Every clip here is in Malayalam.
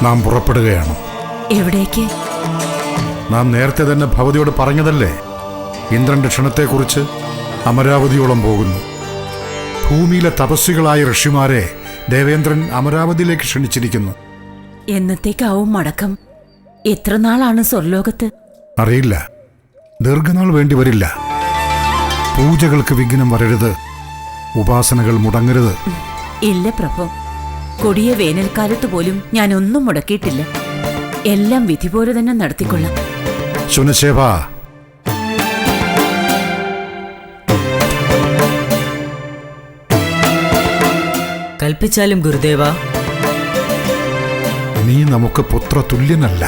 നാം പുറപ്പെടുകയാണ്. എവിടേക്ക്? നാം നേരത്തെ തന്നെ ഭവതിയോട് പറഞ്ഞതല്ലേ, ഇന്ദ്രന്റെ ക്ഷണത്തെക്കുറിച്ച്. അമരാവതിയോളം പോകുന്നു. ഭൂമിയിലെ തപസ്വികളായ ഋഷിമാരെ ദേവേന്ദ്രൻ അമരാവതിയിലേക്ക് ക്ഷണിച്ചിരിക്കുന്നു. എന്നത്തേക്കാവും മടക്കം? എത്ര നാളാണ് സ്വർലോകത്ത്? അറിയില്ല. ദീർഘനാൾ വേണ്ടി വരില്ല. പൂജകൾക്ക് വിഘ്നം വരരുത്, ഉപാസനകൾ മുടങ്ങരുത്. ഇല്ല പ്രഭു, കൊടിയ വേനൽക്കാലത്ത് പോലും ഞാൻ ഒന്നും മുടക്കിയിട്ടില്ല. എല്ലാം വിധി പോലെ തന്നെ നടത്തിക്കൊള്ളാം. ശുനശേഭ, കൽപ്പിച്ചാലും ഗുരുദേവ. നീ നമുക്ക് പുത്ര തുല്യനല്ല,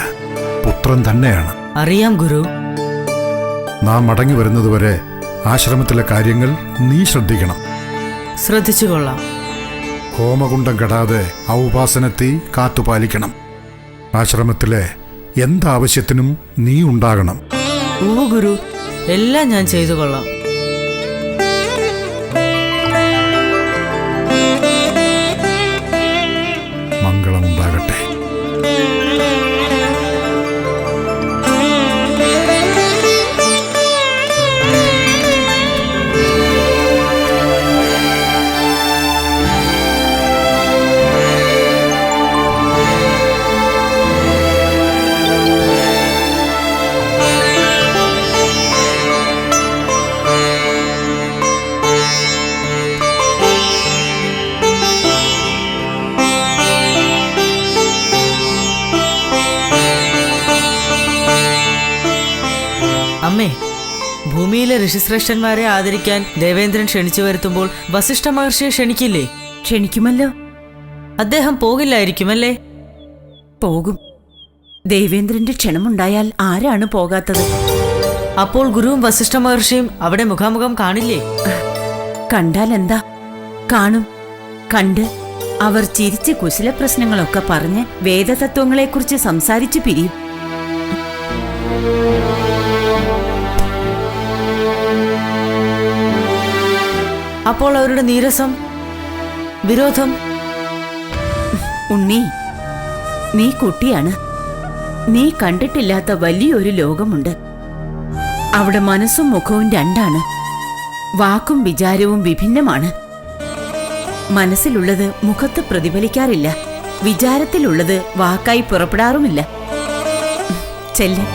പുത്രൻ തന്നെയാണ്. അറിയാം ഗുരു. നാം മടങ്ങി വരുന്നതുവരെ ആശ്രമത്തിലെ കാര്യങ്ങൾ നീ ശ്രദ്ധിക്കണം. ശ്രദ്ധിച്ചുകൊള്ളാം. ഹോമകുണ്ടം കെടാതെ ആ ഉപാസനത്തെ കാത്തുപാലിക്കണം. ആശ്രമത്തിലെ എന്താവശ്യത്തിനും നീ ഉണ്ടാകണം. ഓ ഗുരു, എല്ലാം ഞാൻ ചെയ്തു കൊള്ളാം. മംഗളമുണ്ടാകട്ടെ. അമ്മേ, ഭൂമിയിലെ ഋഷിശ്രേഷ്ഠന്മാരെ ആദരിക്കാൻ ദേവേന്ദ്രൻ ക്ഷണിച്ചു വരുത്തുമ്പോൾ വസിഷ്ഠ മഹർഷിയെ ക്ഷണിക്കില്ലേ? ക്ഷണിക്കുമല്ലോ. അദ്ദേഹം പോകില്ലായിരിക്കുമല്ലേ? പോകും. ദേവേന്ദ്രന്റെ ക്ഷണമുണ്ടായാൽ ആരാണ് പോകാത്തത്? അപ്പോൾ ഗുരുവും വസിഷ്ഠ മഹർഷിയും അവിടെ മുഖാമുഖം കാണില്ലേ? കണ്ടാൽ എന്താ, കാണും. കണ്ട് അവർ ചിരിച്ച് കുശല പ്രശ്നങ്ങളൊക്കെ പറഞ്ഞ് വേദതത്വങ്ങളെക്കുറിച്ച് സംസാരിച്ചു പിരിയും. അപ്പോൾ അവരുടെ നീരസം, വിരോധം? ഉണ്ണി, നീ കുട്ടിയാണ്. നീ കണ്ടിട്ടില്ലാത്ത വലിയൊരു ലോകമുണ്ട്. അവിടെ മനസ്സും മുഖവും രണ്ടാണ്. വാക്കും വിചാരവും വിഭിന്നമാണ്. മനസ്സിലുള്ളത് മുഖത്ത് പ്രതിഫലിക്കാറില്ല, വിചാരത്തിലുള്ളത് വാക്കായി പുറപ്പെടാറുമില്ല. ചെല്ല്.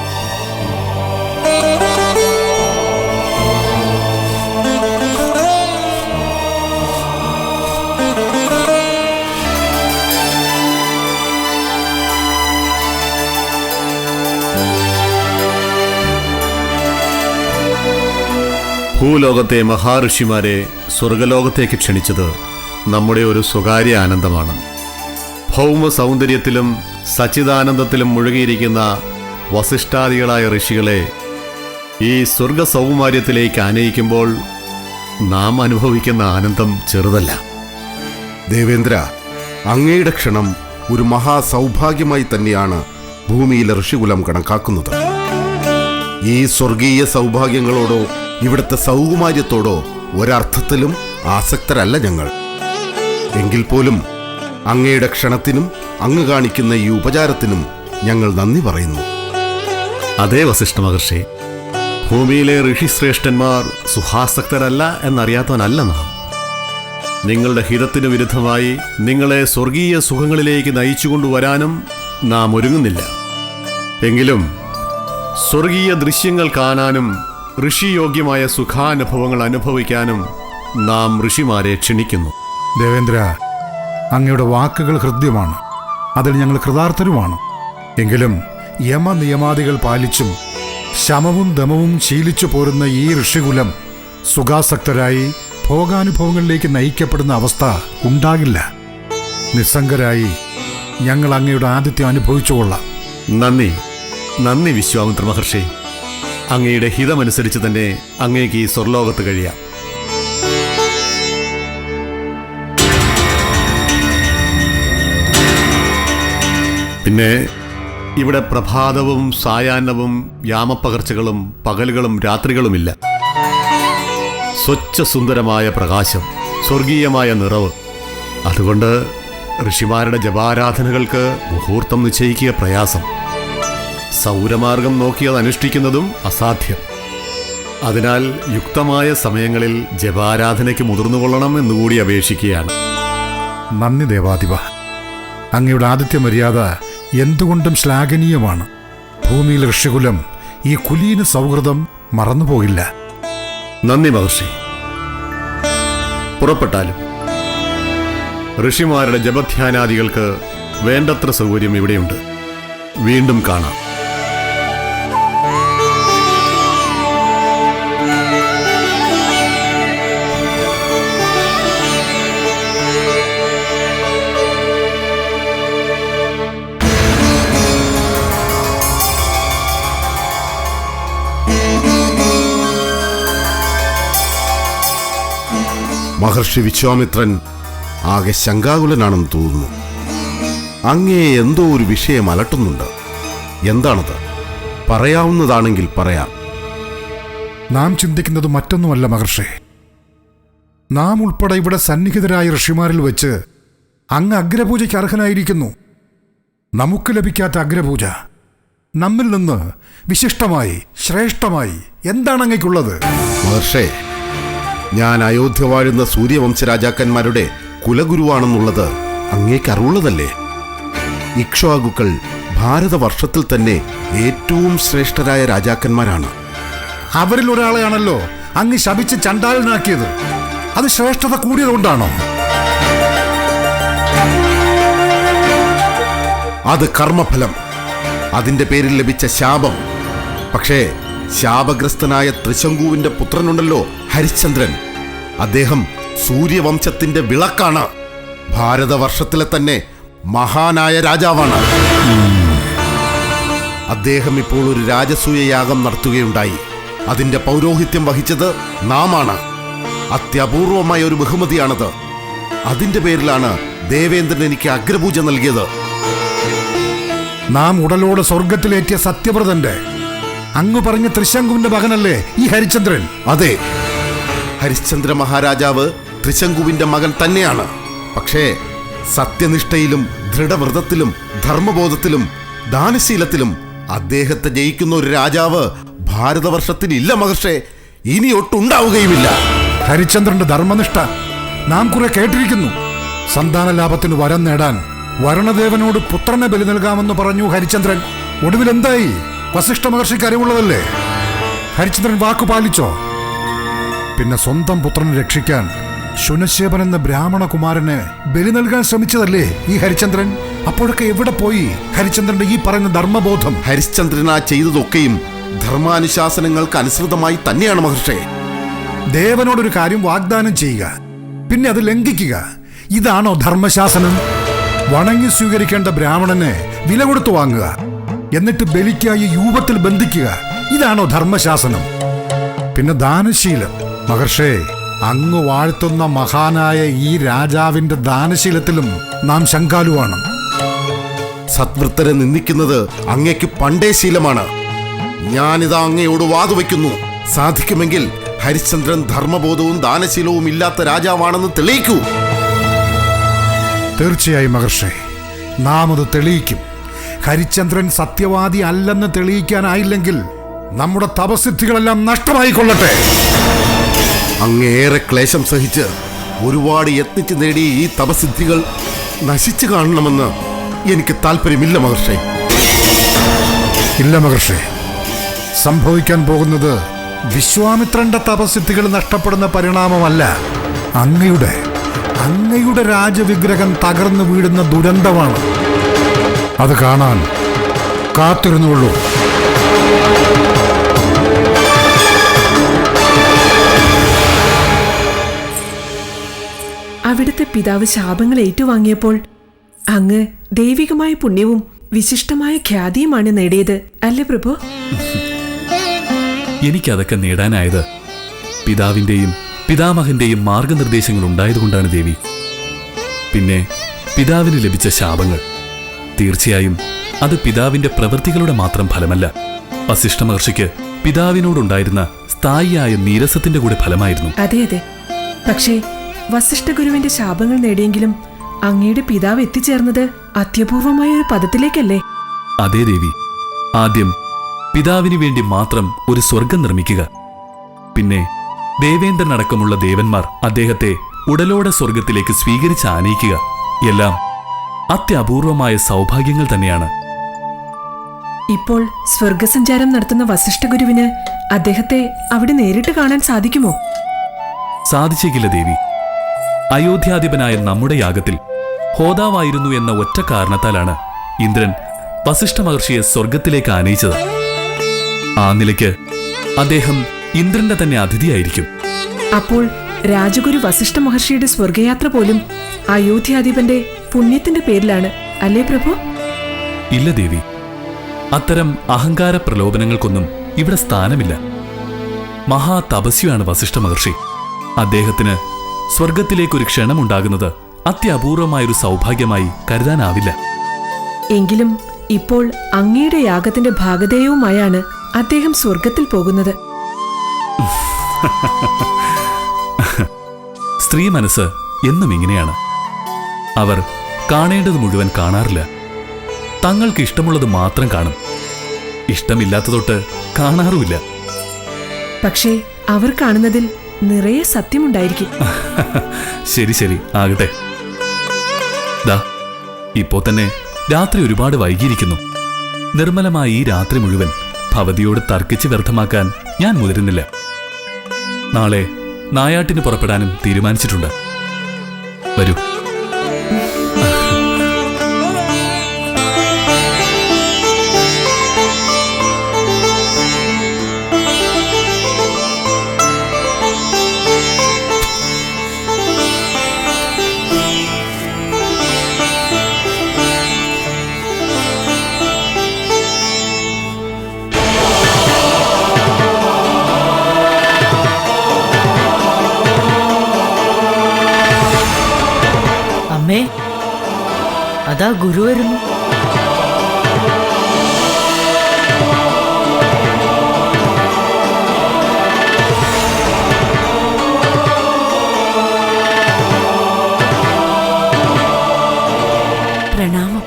ഭൂലോകത്തെ മഹാഋഷിമാരെ സ്വർഗലോകത്തേക്ക് ക്ഷണിച്ചത് നമ്മുടെ ഒരു സ്വകാര്യ ആനന്ദമാണ്. ഭൗമ സൗന്ദര്യത്തിലും സച്ചിദാനന്ദത്തിലും മുഴുകിയിരിക്കുന്ന വസിഷ്ഠാദികളായ ഋഷികളെ ഈ സ്വർഗ സൗകുമാര്യത്തിലേക്ക് ആനയിക്കുമ്പോൾ നാം അനുഭവിക്കുന്ന ആനന്ദം ചെറുതല്ല. ദേവേന്ദ്ര, അങ്ങയുടെ ക്ഷണം ഒരു മഹാസൗഭാഗ്യമായി തന്നെയാണ് ഭൂമിയിലെ ഋഷികുലം കണക്കാക്കുന്നത്. ഈ സ്വർഗീയ സൗഭാഗ്യങ്ങളോടോ ഇവിടുത്തെ സൗകുമാര്യത്തോടോ ഒരർത്ഥത്തിലും ആസക്തരല്ല ഞങ്ങൾ. എങ്കിൽ പോലും അങ്ങയുടെ ക്ഷണത്തിനും അങ്ങ് കാണിക്കുന്ന ഈ ഉപചാരത്തിനും ഞങ്ങൾ നന്ദി പറയുന്നു. അതേ വസിഷ്ഠ മഹർഷി, ഭൂമിയിലെ ഋഷിശ്രേഷ്ഠന്മാർ സുഖാസക്തരല്ല എന്നറിയാത്തവനല്ല നാം. നിങ്ങളുടെ ഹിതത്തിനു വിരുദ്ധമായി നിങ്ങളെ സ്വർഗീയ സുഖങ്ങളിലേക്ക് നയിച്ചുകൊണ്ടുവരാനും നാം ഒരുങ്ങുന്നില്ല. എങ്കിലും സ്വർഗീയ ദൃശ്യങ്ങൾ കാണാനും ഋഷിയോഗ്യമായ സുഖാനുഭവങ്ങൾ അനുഭവിക്കാനും നാം ഋഷിമാരെ ക്ഷണിക്കുന്നു. ദേവേന്ദ്ര, അങ്ങയുടെ വാക്കുകൾ ഹൃദ്യമാണ്, അതിൽ ഞങ്ങൾ കൃതാർത്ഥരുമാണ്. എങ്കിലും യമനിയമാദികൾ പാലിച്ചും ശമവും ദമവും ശീലിച്ചു പോരുന്ന ഈ ഋഷികുലം സുഖാസക്തരായി ഭോഗാനുഭവങ്ങളിലേക്ക് നയിക്കപ്പെടുന്ന അവസ്ഥ ഉണ്ടാകില്ല. നിസ്സംഗരായി ഞങ്ങൾ അങ്ങയുടെ ആതിഥ്യം അനുഭവിച്ചുകൊള്ളാം. നന്ദി, നന്ദി വിശ്വാമിത്ര മഹർഷി. അങ്ങയുടെ ഹിതമനുസരിച്ച് തന്നെ അങ്ങേക്ക് ഈ സ്വർലോകത്ത് കഴിയാം. പിന്നെ ഇവിടെ പ്രഭാതവും സായാഹ്നവും യാമപ്പകർച്ചകളും പകലുകളും രാത്രികളുമില്ല. സ്വച്ഛസുന്ദരമായ പ്രകാശം, സ്വർഗീയമായ നിറവ്. അതുകൊണ്ട് ഋഷിമാരുടെ ജപാരാധനകൾക്ക് മുഹൂർത്തം നിശ്ചയിക്കുക പ്രയാസം. സൗരമാർഗം നോക്കി അത് അനുഷ്ഠിക്കുന്നതും അസാധ്യം. അതിനാൽ യുക്തമായ സമയങ്ങളിൽ ജപാരാധനയ്ക്ക് മുതിർന്നുകൊള്ളണം എന്നുകൂടി അപേക്ഷിക്കുകയാണ്. നന്ദി ദേവാധിപ. അങ്ങയുടെ ആദിത്യ മര്യാദ എന്തുകൊണ്ടും ശ്ലാഘനീയമാണ്. ഭൂമിയിൽ ഋഷികുലം ഈ കുലീന സൗഹൃദം മറന്നുപോകില്ല. നന്ദി മഹർഷി. പുറപ്പെട്ടാലും ഋഷിമാരുടെ ജപധ്യാനാദികൾക്ക് വേണ്ടത്ര സൗകര്യം ഇവിടെയുണ്ട്. വീണ്ടും കാണാം. മഹർഷി വിശ്വാമിത്രൻ ആകെ ശങ്കാകുലനാണെന്ന് തോന്നുന്നു. അങ്ങേ എന്തോ ഒരു വിഷയം അലട്ടുന്നുണ്ട്. എന്താണത്? പറയാവുന്നതാണെങ്കിൽ പറയാം. നാം ചിന്തിക്കുന്നത് മറ്റൊന്നുമല്ല മഹർഷി. നാം ഉൾപ്പെടെ ഇവിടെ സന്നിഹിതരായ ഋഷിമാരിൽ വെച്ച് അങ്ങ് അഗ്രപൂജയ്ക്ക് അർഹനായിരിക്കുന്നു. നമുക്ക് ലഭിക്കാത്ത അഗ്രപൂജ നമ്മിൽ നിന്ന് വിശിഷ്ടമായി ശ്രേഷ്ഠമായി എന്താണ് അങ്ങയ്ക്കുള്ളത്? മഹർഷേ, ഞാൻ അയോധ്യ വാഴുന്ന സൂര്യവംശ രാജാക്കന്മാരുടെ കുലഗുരുവാണെന്നുള്ളത് അങ്ങേക്ക് അറിവുള്ളതല്ലേ? ഇക്ഷ്വാകുക്കൾ ഭാരതവർഷത്തിൽ തന്നെ ഏറ്റവും ശ്രേഷ്ഠരായ രാജാക്കന്മാരാണ്. അവരിൽ ഒരാളെയാണല്ലോ അങ്ങ് ശപിച്ച് ചണ്ടാലനാക്കിയത്. അത് ശ്രേഷ്ഠത കൂടിയതുകൊണ്ടാണോ? അത് കർമ്മഫലം, അതിന്റെ പേരിൽ ലഭിച്ച ശാപം. പക്ഷേ ശാപഗ്രസ്തനായ ത്രിശങ്കുവിന്റെ പുത്രനുണ്ടല്ലോ ഹരിശ്ചന്ദ്രൻ, അദ്ദേഹം സൂര്യവംശത്തിന്റെ വിളക്കാണ്. ഭാരതവർഷത്തിലെ തന്നെ മഹാനായ രാജാവാണ്. അദ്ദേഹം ഇപ്പോൾ ഒരു രാജസൂയ യാഗം നടത്തുകയുണ്ടായി. അതിന്റെ പൗരോഹിത്യം വഹിച്ചത് നാമാണ്. അത്യപൂർവമായ ഒരു ബഹുമതിയാണത്. അതിന്റെ പേരിലാണ് ദേവേന്ദ്രൻ എനിക്ക് അഗ്രപൂജ നൽകിയത്. നാം ഉടലോടെ സ്വർഗത്തിലേറ്റിയ സത്യവ്രതന്റെ അങ്ങ് പറഞ്ഞ ത്രിശങ്കുവിന്റെ മകനല്ലേ ഈ ഹരിചന്ദ്രൻ? അതെ, ഹരിശ്ചന്ദ്ര മഹാരാജാവ് ത്രിശങ്കുവിന്റെ മകൻ തന്നെയാണ്. പക്ഷേ സത്യനിഷ്ഠയിലും ദൃഢവ്രതത്തിലും ധർമ്മബോധത്തിലും ദാനശീലത്തിലും അദ്ദേഹത്തെ ജയിക്കുന്ന ഒരു രാജാവ് ഭാരതവർഷത്തിൽ ഇല്ല മഹർഷേ. ഇനി ഒട്ടുണ്ടാവുകയുമില്ല. ഹരിചന്ദ്രന്റെ ധർമ്മനിഷ്ഠ നാം കുറെ കേട്ടിരിക്കുന്നു. സന്താന ലാഭത്തിന് വരം നേടാൻ വരണദേവനോട് പുത്രനെ ബലി നൽകാമെന്ന് പറഞ്ഞു ഹരിചന്ദ്രൻ. ഒടുവിൽ എന്തായി? വസിഷ്ഠ മഹർഷിക്ക് അറിവുള്ളതല്ലേ. ഹരിചന്ദ്രൻ വാക്കു പാലിച്ചോ? പിന്നെ സ്വന്തം പുത്രനെ രക്ഷിക്കാൻ ശുനശേപൻ എന്ന ബ്രാഹ്മണകുമാരന് ബലി നൽകാൻ ശ്രമിച്ചതല്ലേ ഈ ഹരിചന്ദ്രൻ? അപ്പോഴൊക്കെ എവിടെ പോയി ഹരിചന്ദ്രന്റെ ഈ പറയുന്ന ധർമ്മബോധം? ഹരിശ്ചന്ദ്രൻ ആ ചെയ്തതൊക്കെയും ധർമാനുശാസനങ്ങൾക്ക് അനുസൃതമായി തന്നെയാണ് മഹർഷേ. ദേവനോടൊരു കാര്യം വാഗ്ദാനം ചെയ്യുക, പിന്നെ അത് ലംഘിക്കുക, ഇതാണോ ധർമ്മശാസനം? വണങ്ങി സ്വീകരിക്കേണ്ട ബ്രാഹ്മണനെ വില കൊടുത്തു വാങ്ങുക, എന്നിട്ട് ബലിക്കായി യൂപത്തിൽ ബന്ധിക്കുക, ഇതാണോ ധർമ്മശാസനം? പിന്നെ ദാനശീലം. മഹർഷേ, അങ്ങ് വാഴ്ത്തുന്ന മഹാനായ ഈ രാജാവിന്റെ ദാനശീലത്തിലും നാം ശങ്കാലുവാണ്. സത്വൃത്തരെ നിന്ദിക്കുന്നത് അങ്ങയ്ക്ക് പണ്ടേ ശീലമാണ്. ഞാനിതാ അങ്ങയോട് വാതുവയ്ക്കുന്നു. സാധിക്കുമെങ്കിൽ ഹരിശ്ചന്ദ്രൻ ധർമ്മബോധവും ദാനശീലവും ഇല്ലാത്ത രാജാവാണെന്ന് തെളിയിക്കൂ. തീർച്ചയായും മഹർഷേ, നാം അത് തെളിയിക്കും. ഹരിചന്ദ്രൻ സത്യവാദി അല്ലെന്ന് തെളിയിക്കാനായില്ലെങ്കിൽ നമ്മുടെ തപസിദ്ധികളെല്ലാം നഷ്ടമായിക്കൊള്ളട്ടെ. അങ്ങേറെ ക്ലേശം സഹിച്ച് ഒരുപാട് യത്നിച്ച് നേടിയ ഈ തപസിദ്ധികൾ നശിച്ചു കാണണമെന്ന് എനിക്ക് താല്പര്യമില്ല മഹർഷേ. ഇല്ല മഹർഷേ, സംഭവിക്കാൻ പോകുന്നത് വിശ്വാമിത്രന്റെ തപസിദ്ധികൾ നഷ്ടപ്പെടുന്ന പരിണാമമല്ല, അങ്ങയുടെ രാജവിഗ്രഹം തകർന്നു വീഴുന്ന ദുരന്തമാണ്. അത് കാണാൻ കാത്തിരുന്നുള്ളൂ. അവിടുത്തെ പിതാവ് ശാപങ്ങൾ ഏറ്റുവാങ്ങിയപ്പോൾ അങ്ങ് ദൈവികമായ പുണ്യവും വിശിഷ്ടമായ ഖ്യാതിയുമാണ് നേടിയത് അല്ലേ പ്രഭു? എനിക്കതൊക്കെ നേടാനായത് പിതാവിൻ്റെയും പിതാമഹന്റെയും മാർഗനിർദ്ദേശങ്ങൾ ഉണ്ടായതുകൊണ്ടാണ് ദേവി. പിന്നെ പിതാവിന് ലഭിച്ച ശാപങ്ങൾ തീർച്ചയായും അത് പിതാവിന്റെ പ്രവൃത്തികളുടെ മാത്രം ഫലമല്ല. വസിഷ്ഠ മഹർഷിക്ക് പിതാവിനോടുണ്ടായിരുന്ന സ്ഥായിയായ നീരസത്തിന്റെ കൂടെ ഫലമായിരുന്നു. അതെ അതെ, പക്ഷേ വസിഷ്ഠ ഗുരുവിന്റെ ശാപങ്ങൾ നേടിയെങ്കിലും അങ്ങയുടെ പിതാവ് എത്തിച്ചേർന്നത് അത്യപൂർവമായ ഒരു പദത്തിലേക്കല്ലേ? അതേ ദേവി. ആദ്യം പിതാവിന് വേണ്ടി മാത്രം ഒരു സ്വർഗം നിർമ്മിക്കുക. പിന്നെ ദേവേന്ദ്രനടക്കമുള്ള ദേവന്മാർ അദ്ദേഹത്തെ ഉടലോടെ സ്വർഗത്തിലേക്ക് സ്വീകരിച്ച് ആനയിക്കുക. എല്ലാം അത്യപൂർവമായ സൗഭാഗ്യങ്ങൾ തന്നെയാണ്. ഇപ്പോൾ സ്വർഗസഞ്ചാരം നടത്തുന്ന വസിഷ്ഠ ഗുരുവിന് അദ്ദേഹത്തെ അവിടെ നേരിട്ട് കാണാൻ സാധിക്കുമോ? സാധിച്ചേക്കില്ല ദേവി. അയോധ്യാധിപനായ നമ്മുടെ യാഗത്തിൽ ഹോതാവായിരുന്നു എന്ന ഒറ്റ കാരണത്താലാണ് ഇന്ദ്രൻ വസിഷ്ഠ മഹർഷിയെ സ്വർഗത്തിലേക്ക് ആനയിച്ചത്. ആ നിലയ്ക്ക് അദ്ദേഹം ഇന്ദ്രന്റെ തന്നെ അതിഥിയായിരിക്കും. അപ്പോൾ രാജഗുരു വസിഷ്ഠ മഹർഷിയുടെ സ്വർഗയാത്ര പോലും അയോധ്യാധിപന്റെ പുണ്യത്തിന്റെ പേരിലാണ് അല്ലേ പ്രഭു? ഇല്ല ദേവി, അത്തരം അഹങ്കാര പ്രലോഭനങ്ങൾക്കൊന്നും ഇവിടെ സ്ഥാനമില്ല. മഹാതപസ്വിയാണ് വസിഷ്ഠ മഹർഷി. അദ്ദേഹത്തിന് സ്വർഗത്തിലേക്കൊരു ക്ഷണമുണ്ടാകുന്നത് അത്യപൂർവമായൊരു സൗഭാഗ്യമായി കരുതാനാവില്ല. എങ്കിലും ഇപ്പോൾ അങ്ങയുടെ യാഗത്തിന്റെ ഭാഗധേയവുമായാണ് അദ്ദേഹം സ്വർഗത്തിൽ പോകുന്നത്. സ്ത്രീ മനസ്സ് എന്നും ഇങ്ങനെയാണ്. അവർ കാണേണ്ടത് മുഴുവൻ കാണാറില്ല. തങ്ങൾക്ക് ഇഷ്ടമുള്ളത് മാത്രം കാണും. ഇഷ്ടമില്ലാത്തതൊട്ട് കാണാറുമില്ല. പക്ഷേ അവർ കാണുന്നതിൽ നിറയെ സത്യമുണ്ടായിരിക്കും. ശരി ശരി, ആകട്ടെ. ദാ ഇപ്പോ തന്നെ രാത്രി ഒരുപാട് വൈകിയിരിക്കുന്നു. നിർമ്മലമായ ഈ രാത്രി മുഴുവൻ ഭവതിയോട് തർക്കിച്ച് വ്യർത്ഥമാക്കാൻ ഞാൻ മുതിരുന്നില്ല. നാളെ നായാട്ടിന് പുറപ്പെടാനും തീരുമാനിച്ചിട്ടുണ്ട്. വരൂ. അമ്മേ, അതാ ഗുരു വരുന്നു. പ്രണാമം.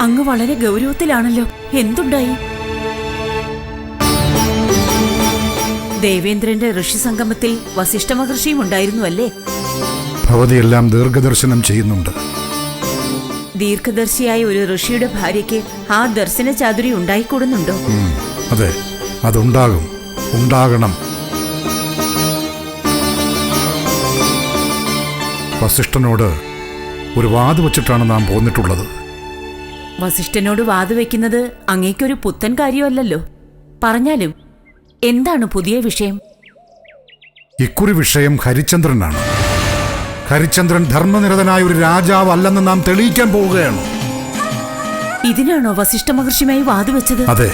അങ്ങ് വളരെ ഗൗരവത്തിലാണല്ലോ. എന്തുണ്ടായി? ദേവേന്ദ്രന്റെ ഋഷിസംഗമത്തിൽ വസിഷ്ഠ മഹർഷിയും ഉണ്ടായിരുന്നു അല്ലേ? ഭവതിയെല്ലാം ദീർഘദർശനം ചെയ്യുന്നുണ്ട്. ദീർഘദർശിയായ ഒരു ഋഷിയുടെ ഭാര്യയ്ക്ക് ആ ദർശന ചാതുരി ഉണ്ടായിക്കൂടുന്നുണ്ടോ? അതെ, അതുണ്ടാകും, ഉണ്ടാകണം. വസിഷ്ഠനോട് ഒരു വാത് വച്ചിട്ടാണ് നാം പോന്നിട്ടുള്ളത്. വസിഷ്ഠനോട് വാതുവെക്കുന്നത് അങ്ങേക്കൊരു പുത്തൻ കാര്യമല്ലല്ലോ. പറഞ്ഞാലും എന്താണ് പുതിയ വിഷയം? ഇക്കുറി വിഷയം ഹരിചന്ദ്രനാണ്. ഹരിചന്ദ്രൻ ധർമ്മനിരതനായ ഒരു രാജാവല്ലെന്ന് നാം തെളിയിക്കാൻ പോവുകയാണ്. ഇതിനാണോ വസിഷ്ഠ മഹർഷിയുമായി വാതുവെച്ചത്? അതെ.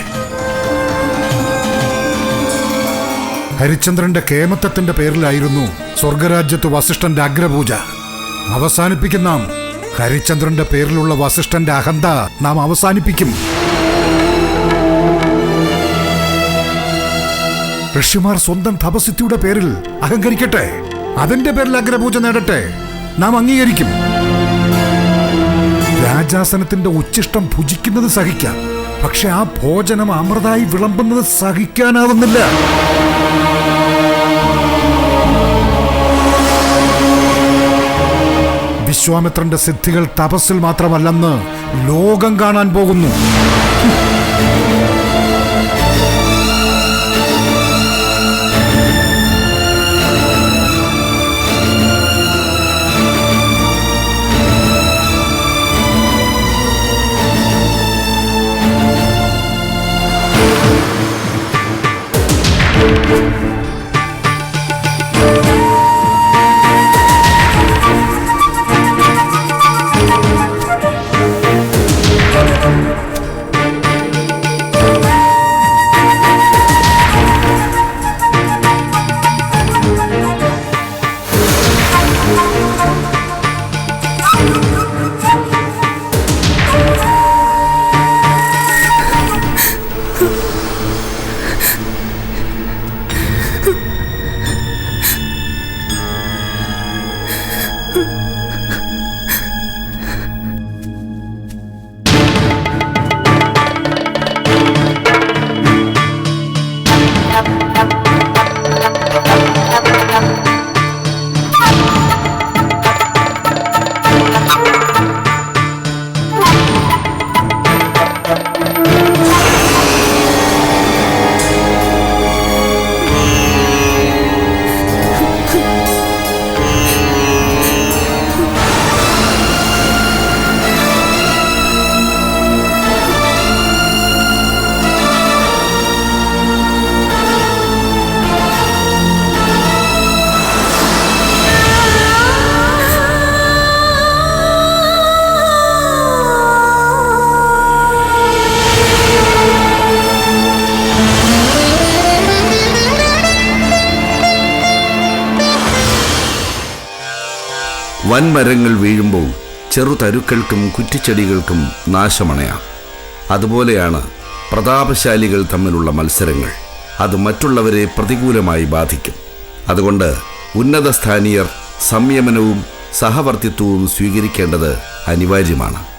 ഹരിചന്ദ്രന്റെ കേമത്വത്തിന്റെ പേരിലായിരുന്നു സ്വർഗരാജ്യത്ത് വസിഷ്ഠന്റെ അഗ്രപൂജ. അവസാനിപ്പിക്കും നാം. ഹരിചന്ദ്രന്റെ പേരിലുള്ള വസിഷ്ഠന്റെ അഹന്ത നാം അവസാനിപ്പിക്കും. ഋഷിമാർ സ്വന്തം തപസിദ്ധിയുടെ പേരിൽ അഹങ്കരിക്കട്ടെ. അതിന്റെ പേരിൽ അഗ്രപൂജ നേടട്ടെ. നാം അംഗീകരിക്കും. രാജാസനത്തിന്റെ ഉച്ഛിഷ്ടം ഭുജിക്കുന്നത് സഹിക്കാം. പക്ഷെ ആ ഭോജനം അമൃതായി വിളമ്പുന്നത് സഹിക്കാനാവുന്നില്ല. വിശ്വാമിത്രന്റെ സിദ്ധികൾ തപസ്സിൽ മാത്രമല്ലെന്ന് ലോകം കാണാൻ പോകുന്നു. വൻമരങ്ങൾ വീഴുമ്പോൾ ചെറുതരുക്കൾക്കും കുറ്റിച്ചെടികൾക്കും നാശമണയാം. അതുപോലെയാണ് പ്രതാപശാലികൾ തമ്മിലുള്ള മത്സരങ്ങൾ. അത് മറ്റുള്ളവരെ പ്രതികൂലമായി ബാധിക്കും. അതുകൊണ്ട് ഉന്നതസ്ഥാനീയർ സംയമനവും സഹവർത്തിത്വവും സ്വീകരിക്കേണ്ടത് അനിവാര്യമാണ്.